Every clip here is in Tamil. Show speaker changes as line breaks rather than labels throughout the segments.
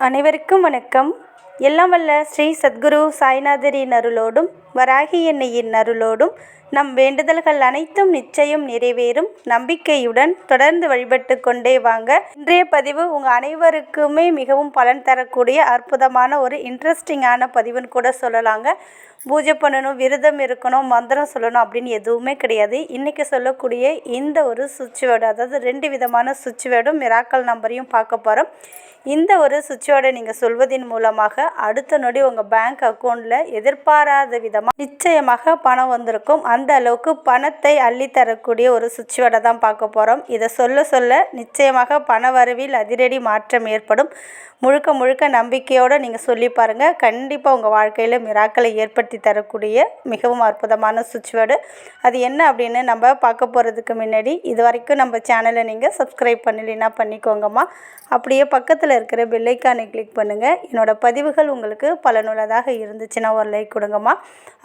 அனைவருக்கும் வணக்கம். எல்லாம் வல்ல ஸ்ரீ சத்குரு சாய்நாதரின் அருளோடும் வராகி எண்ணெயின் அருளோடும் நம் வேண்டுதல்கள் அனைத்தும் நிச்சயம் நிறைவேறும் நம்பிக்கையுடன் தொடர்ந்து வழிபட்டு கொண்டே வாங்க. இன்றைய பதிவு உங்கள் அனைவருக்குமே மிகவும் பலன் தரக்கூடிய அற்புதமான ஒரு இன்ட்ரெஸ்டிங்கான பதிவுன்னு கூட சொல்லலாங்க. பூஜை பண்ணணும், விரதம் இருக்கணும், மந்திரம் சொல்லணும் அப்படின்னு எதுவுமே கிடையாது. இன்றைக்கி சொல்லக்கூடிய இந்த ஒரு சுவிட்ச் வேர்டு, அதாவது 2 விதமான சுவிட்ச் வேர்டும் மிராக்கல் நம்பரையும் பார்க்க போகிறோம். இந்த ஒரு சுவிட்ச் வேர்டை நீங்கள் சொல்வதன் மூலமாக அடுத்த நொடி உங்கள் பேங்க் அக்கௌண்ட்டில் எதிர்பாராத விதமாக நிச்சயமாக பணம் வந்திருக்கும். அந்த அளவுக்கு பணத்தை அள்ளித்தரக்கூடிய ஒரு சுவிட்ச் வேர்டை தான் பார்க்க போகிறோம். இதை சொல்ல சொல்ல நிச்சயமாக பண வரவில் அதிரடி மாற்றம் ஏற்படும். முழுக்க முழுக்க நம்பிக்கையோடு நீங்கள் சொல்லி பாருங்கள். கண்டிப்பாக உங்கள் வாழ்க்கையில் மிராக்களை ஏற்படுத்தி தரக்கூடிய மிகவும் அற்புதமான சுவிட்ச் வேர்டு. அது என்ன அப்படின்னு நம்ம பார்க்க போகிறதுக்கு முன்னாடி இது வரைக்கும் நம்ம சேனலை நீங்கள் சப்ஸ்கிரைப் பண்ணலைன்னா பண்ணிக்கோங்கம்மா. அப்படியே பக்கத்தில் இருக்கிற பெல்லைக்கானை கிளிக் பண்ணுங்கள். என்னோடய பதிவுகள் உங்களுக்கு பலனுள்ளதாக இருந்துச்சுன்னா ஒரு லைக் கொடுங்கம்மா.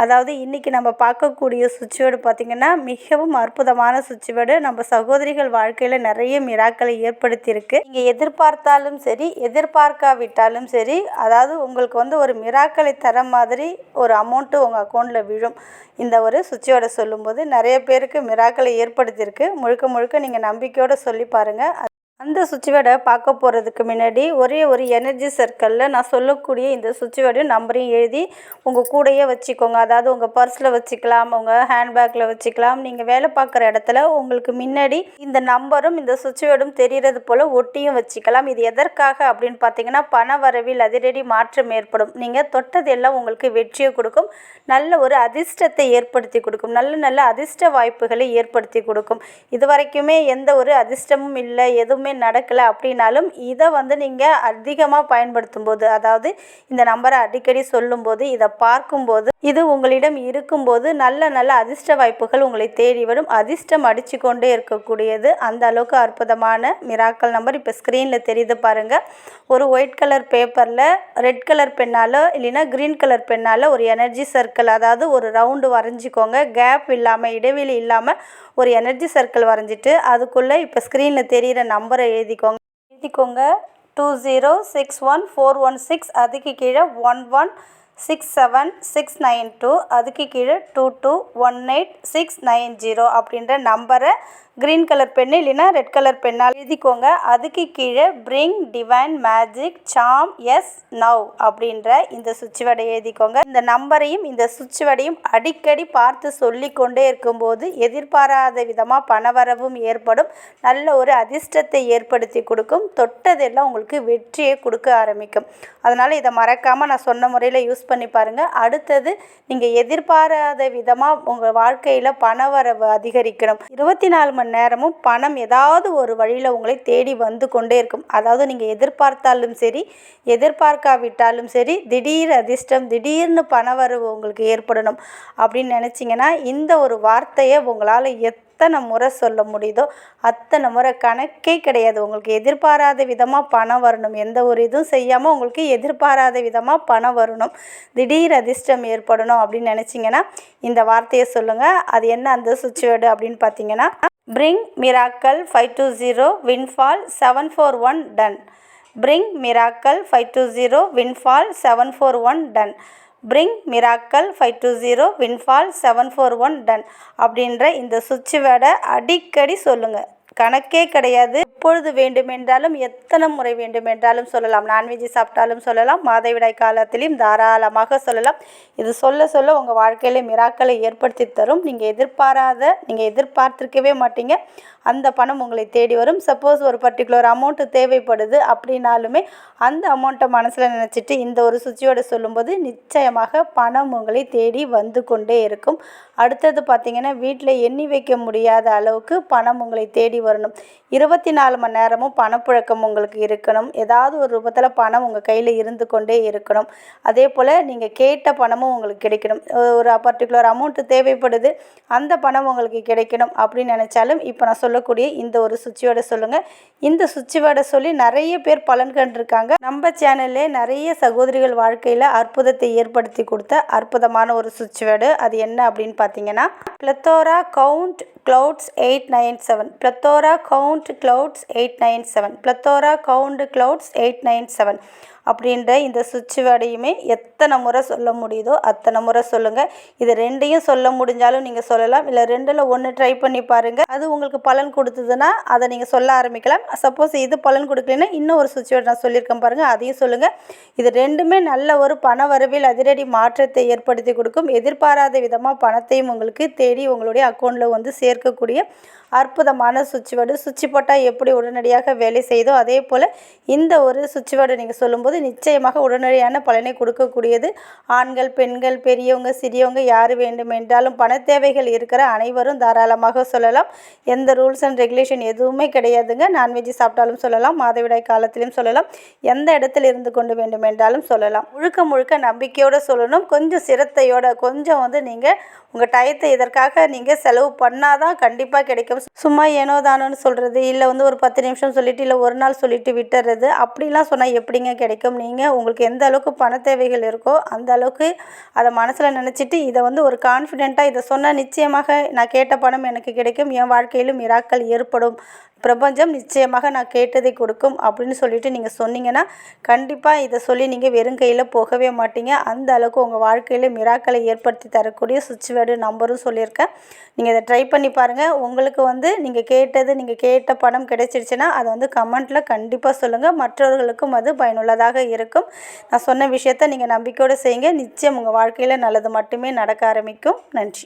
அதாவது இன்றைக்கி நம்ம பார்க்கக்கூடிய சுவிட்ச் வேர்டு பார்த்திங்கன்னா மிகவும் அற்புதமான சுவிட்ச் வேர்டு. நம்ம சகோதரிகள் வாழ்க்கையில் நிறைய மிராக்களை ஏற்படுத்தியிருக்கு. நீங்கள் எதிர்பார்த்தாலும் சரி எதிர்பார்க்காவிட்டாலும் சரி, அதாவது உங்களுக்கு ஒரு மிராக்களை தர மாதிரி ஒரு அமௌண்ட்டு உங்கள் அக்கௌண்ட்டில் விழும். இந்த ஒரு சுவிட்ச் வேர்டை சொல்லும்போது நிறைய பேருக்கு மிராக்களை ஏற்படுத்தியிருக்கு. முழுக்க முழுக்க நீங்கள் நம்பிக்கையோடு சொல்லி பாருங்கள். அந்த சுவிட்ச் வேர்டை பார்க்க போகிறதுக்கு முன்னாடி ஒரே ஒரு எனர்ஜி சர்க்கிளில் நான் சொல்லக்கூடிய இந்த சுவிட்ச் வேர்டையும் நம்பரையும் எழுதி உங்கள் கூடையே வச்சுக்கோங்க. அதாவது உங்கள் பர்ஸில் வச்சுக்கலாம், உங்கள் ஹேண்ட்பேக்கில் வச்சுக்கலாம். நீங்கள் வேலை பார்க்குற இடத்துல உங்களுக்கு முன்னாடி இந்த நம்பரும் இந்த சுவிட்ச் வேர்டும் தெரிகிறது போல் ஒட்டியும் வச்சுக்கலாம். இது எதற்காக அப்படின்னு பார்த்தீங்கன்னா, பண வரவில் அதிரடி மாற்றம் ஏற்படும். நீங்கள் தொட்டதெல்லாம் உங்களுக்கு வெற்றியை கொடுக்கும், நல்ல ஒரு அதிர்ஷ்டத்தை ஏற்படுத்தி கொடுக்கும், நல்ல அதிர்ஷ்ட வாய்ப்புகளை ஏற்படுத்தி கொடுக்கும். இது வரைக்குமே எந்த ஒரு அதிர்ஷ்டமும் இல்லை, எதுவுமே நடக்கலை அப்படின்னாலும் இதை நீங்கள் அதிகமாக பயன்படுத்தும் போது, அதாவது இந்த நம்பரை அடிக்கடி சொல்லும்போது, இதை பார்க்கும்போது, இது உங்களிடம் இருக்கும்போது நல்ல அதிர்ஷ்ட வாய்ப்புகள் உங்களை தேடி வரும். அதிர்ஷ்டம் அடித்து கொண்டே இருக்கக்கூடியது. அந்த அளவுக்கு அற்புதமான மிராக்கல் நம்பர் இப்போ ஸ்க்ரீனில் தெரியுது பாருங்கள். ஒரு ஒயிட் கலர் பேப்பரில் ரெட் கலர் பெண்ணால் இல்லைன்னா க்ரீன் கலர் பெண்ணால் ஒரு எனர்ஜி சர்க்கிள், அதாவது ஒரு ரவுண்டு வரைஞ்சிக்கோங்க. கேப் இல்லாமல், இடைவெளி இல்லாமல் ஒரு எனர்ஜி சர்க்கிள் வரைஞ்சிட்டு அதுக்குள்ளே இப்போ ஸ்க்ரீனில் தெரிகிற நம்பரை எழுதிக்கோங்க. 2061416, அதுக்கு கீழே 1167692, அதுக்கு கீழே 2218690 அப்படின்ற நம்பரை க்ரீன் கலர் பெண்ணு இல்லைன்னா ரெட் கலர் பெண்ணால் எழுதிக்கோங்க. அதுக்கு கீழே பிரிங் டிவைன் மேஜிக் சாம் எஸ் நவ் அப்படின்ற இந்த சுவிட்ச் வேர்டை எழுதிக்கோங்க. இந்த நம்பரையும் இந்த சுவிட்ச் வேர்டையும் அடிக்கடி பார்த்து சொல்லி கொண்டே இருக்கும்போது எதிர்பாராத விதமாக பணவரவும் ஏற்படும், நல்ல ஒரு அதிர்ஷ்டத்தை ஏற்படுத்தி கொடுக்கும், தொட்டதெல்லாம் உங்களுக்கு வெற்றியை கொடுக்க ஆரம்பிக்கும். அதனால் இதை மறக்காமல் நான் சொன்ன முறையில் யூஸ் பண்ணி பாருங்கள். அடுத்தது, நீங்கள் எதிர்பாராத விதமாக உங்கள் வாழ்க்கையில் பணவரவு அதிகரிக்கணும். 24 மணி நேரமும் பணம் ஏதாவது ஒரு வழியில் உங்களை தேடி வந்து கொண்டே இருக்கும். அதாவது நீங்கள் எதிர்பார்த்தாலும் சரி எதிர்பார்க்காவிட்டாலும் சரி, திடீர் அதிர்ஷ்டம், திடீர்னு பணவரவு உங்களுக்கு ஏற்படணும் அப்படின்னு நினச்சிங்கன்னா இந்த ஒரு வார்த்தையை உங்களால் எத்தனை முறை சொல்ல முடியுதோ அத்தனை முறை, கணக்கே கிடையாது. உங்களுக்கு எதிர்பாராத விதமாக பணம் வரணும், எந்த ஒரு இதுவும் செய்யாமல் உங்களுக்கு எதிர்பாராத விதமாக பணம் வரணும், திடீர் அதிர்ஷ்டம் ஏற்படணும் அப்படின்னு நினச்சிங்கன்னா இந்த வார்த்தையை சொல்லுங்கள். அது என்ன அந்த சுவிட்ச் வேர்டு அப்படின்னு பார்த்தீங்கன்னா, Bring miracle 520 windfall 741 done. Bring miracle 520 windfall 741 done. Bring miracle 520 windfall 741 done அப்படின்ற இந்த சுவிட்ச் வேர்டை அடிக்கடி சொல்லுங்கள். கணக்கே கிடையாது. எப்பொழுது வேண்டுமென்றாலும், எத்தனை முறை வேண்டுமென்றாலும் சொல்லலாம். நான்வெஜ் சாப்பிட்டாலும் சொல்லலாம், மாதவிடாய் காலத்திலையும் தாராளமாக சொல்லலாம். இது சொல்ல சொல்ல உங்கள் வாழ்க்கையில் மிராக்களை ஏற்படுத்தி தரும். நீங்கள் எதிர்பார்த்திருக்கவே மாட்டீங்க, அந்த பணம் உங்களை தேடி வரும். சப்போஸ் ஒரு பர்டிகுலர் அமௌண்ட்டு தேவைப்படுது அப்படின்னாலுமே அந்த அமௌண்ட்டை மனசில் நினச்சிட்டு இந்த ஒரு சுவிட்சோடு சொல்லும்போது நிச்சயமாக பணம் உங்களை தேடி வந்து கொண்டே இருக்கும். அடுத்தது பார்த்திங்கன்னா, வீட்டில் எண்ணி வைக்க முடியாத அளவுக்கு பணம் உங்களை தேடி வரணும். 24 மணி நேரமும் பணப்புழக்கம் உங்களுக்கு இருக்கணும். ஏதாவது ஒரு ரூபத்தில் பணம் உங்கள் கையில் இருந்து கொண்டே இருக்கணும். அதே போல் நீங்கள் கேட்ட பணமும் உங்களுக்கு கிடைக்கணும். ஒரு பர்டிகுலர் அமௌண்ட்டு தேவைப்படுது, அந்த பணம் உங்களுக்கு கிடைக்கணும் அப்படின்னு நினச்சாலும் இப்போ நான் சொல்லக்கூடிய இந்த ஒரு சுவிட்ச் வேர்டை சொல்லுங்கள். இந்த சுவிட்ச் வேர்டை சொல்லி நிறைய பேர் பலன் கண்டிருக்காங்க. நம்ம சேனல்லே நிறைய சகோதரிகள் வாழ்க்கையில் அற்புதத்தை ஏற்படுத்தி கொடுத்த அற்புதமான ஒரு சுவிட்ச் வேர்டு. அது என்ன அப்படின்னு பார்த்தீங்கன்னா, plethora count clouds 897, plethora count clouds 897, plethora count clouds 897 அப்படின்ற இந்த சுவிட்ச் வேர்டையுமே எத்தனை முறை சொல்ல முடியுதோ அத்தனை முறை சொல்லுங்கள். இது ரெண்டையும் சொல்ல முடிஞ்சாலும் நீங்கள் சொல்லலாம், இல்லை ரெண்டில் ஒன்று ட்ரை பண்ணி பாருங்கள். அது உங்களுக்கு பலன் கொடுத்ததுன்னா அதை நீங்கள் சொல்ல ஆரம்பிக்கலாம். சப்போஸ் இது பலன் கொடுக்கலன்னா இன்னும் ஒரு சுவிட்ச் வேர்டு நான் சொல்லியிருக்கேன் பாருங்கள், அதையும் சொல்லுங்கள். இது ரெண்டுமே நல்ல ஒரு பண வரவில் அதிரடி மாற்றத்தை ஏற்படுத்தி கொடுக்கும். எதிர்பாராத விதமாக பணத்தையும் உங்களுக்கு தேடி உங்களுடைய அக்கௌண்ட்டில் வந்து சேர்க்கக்கூடிய அற்புதமான சுவிட்ச் வேர்டு. சுவிட்ச் போட்டால் எப்படி உடனடியாக வேலை செய்தோ அதே போல் இந்த ஒரு சுவிட்ச் வேர்டு நீங்கள் சொல்லும்போது நிச்சயமாக உடனடியான பலனை கொடுக்கக்கூடியது. ஆண்கள், பெண்கள், பெரியவங்க, சிறியவங்க யார் வேண்டுமென்றாலும் பண தேவைகள் இருக்கிற அனைவரும் தாராளமாக சொல்லலாம். எந்த ரூல்ஸ் அண்ட் ரெகுலேஷன் எதுவுமே கிடையாதுங்க. நான்வெஜ் சாப்பிட்டாலும் சொல்லலாம், மாதவிடாய் காலத்திலும் சொல்லலாம், எந்த இடத்துல இருந்து கொண்டு வேண்டுமென்றாலும் சொல்லலாம். முழுக்க முழுக்க நம்பிக்கையோடு சொல்லணும். கொஞ்சம் சிரத்தையோட, கொஞ்சம் வந்து நீங்கள் உங்கள் டயத்தை இதற்காக நீங்கள் செலவு பண்ணாதான் கண்டிப்பாக கிடைக்கும். சும்மா ஏனோ தானோன்னு சொல்கிறது, இல்லை வந்து ஒரு 10 நிமிஷம் சொல்லிவிட்டு இல்லை ஒரு நாள் சொல்லிவிட்டு விட்டுறது, அப்படிலாம் சொன்னால் எப்படிங்க கிடைக்கும்? நீங்கள் உங்களுக்கு எந்த அளவுக்கு பண தேவைகள் இருக்கோ அந்த அளவுக்கு அதை மனசில் நினச்சிட்டு இதை வந்து ஒரு கான்ஃபிடெண்ட்டாக இதை சொன்னால் நிச்சயமாக நான் கேட்ட பணம் எனக்கு கிடைக்கும், என் வாழ்க்கையிலும் மிராக்கள் ஏற்படும், பிரபஞ்சம் நிச்சயமாக நான் கேட்டதை கொடுக்கும் அப்படின்னு சொல்லிட்டு நீங்கள் சொன்னீங்கன்னா கண்டிப்பாக இதை சொல்லி நீங்கள் வெறும் கையில் போகவே மாட்டீங்க. அந்த அளவுக்கு உங்கள் வாழ்க்கையில் மிராக்களை ஏற்படுத்தி தரக்கூடிய சுவிட்ச் வேர்டு நம்பரும் சொல்லியிருக்கேன். நீங்கள் இதை ட்ரை பண்ணி பாருங்கள். உங்களுக்கு வந்து நீங்கள் கேட்ட பணம் கிடைச்சிருச்சுன்னா அதை வந்து கமெண்ட்டில் கண்டிப்பாக சொல்லுங்கள். மற்றவர்களுக்கும் அது பயனுள்ளதாக இருக்கும். நான் சொன்ன விஷயத்தை நீங்கள் நம்பிக்கையோடு செய்யுங்க. நிச்சயம் உங்கள் வாழ்க்கையில் நல்லது மட்டுமே நடக்க ஆரம்பிக்கும். நன்றி.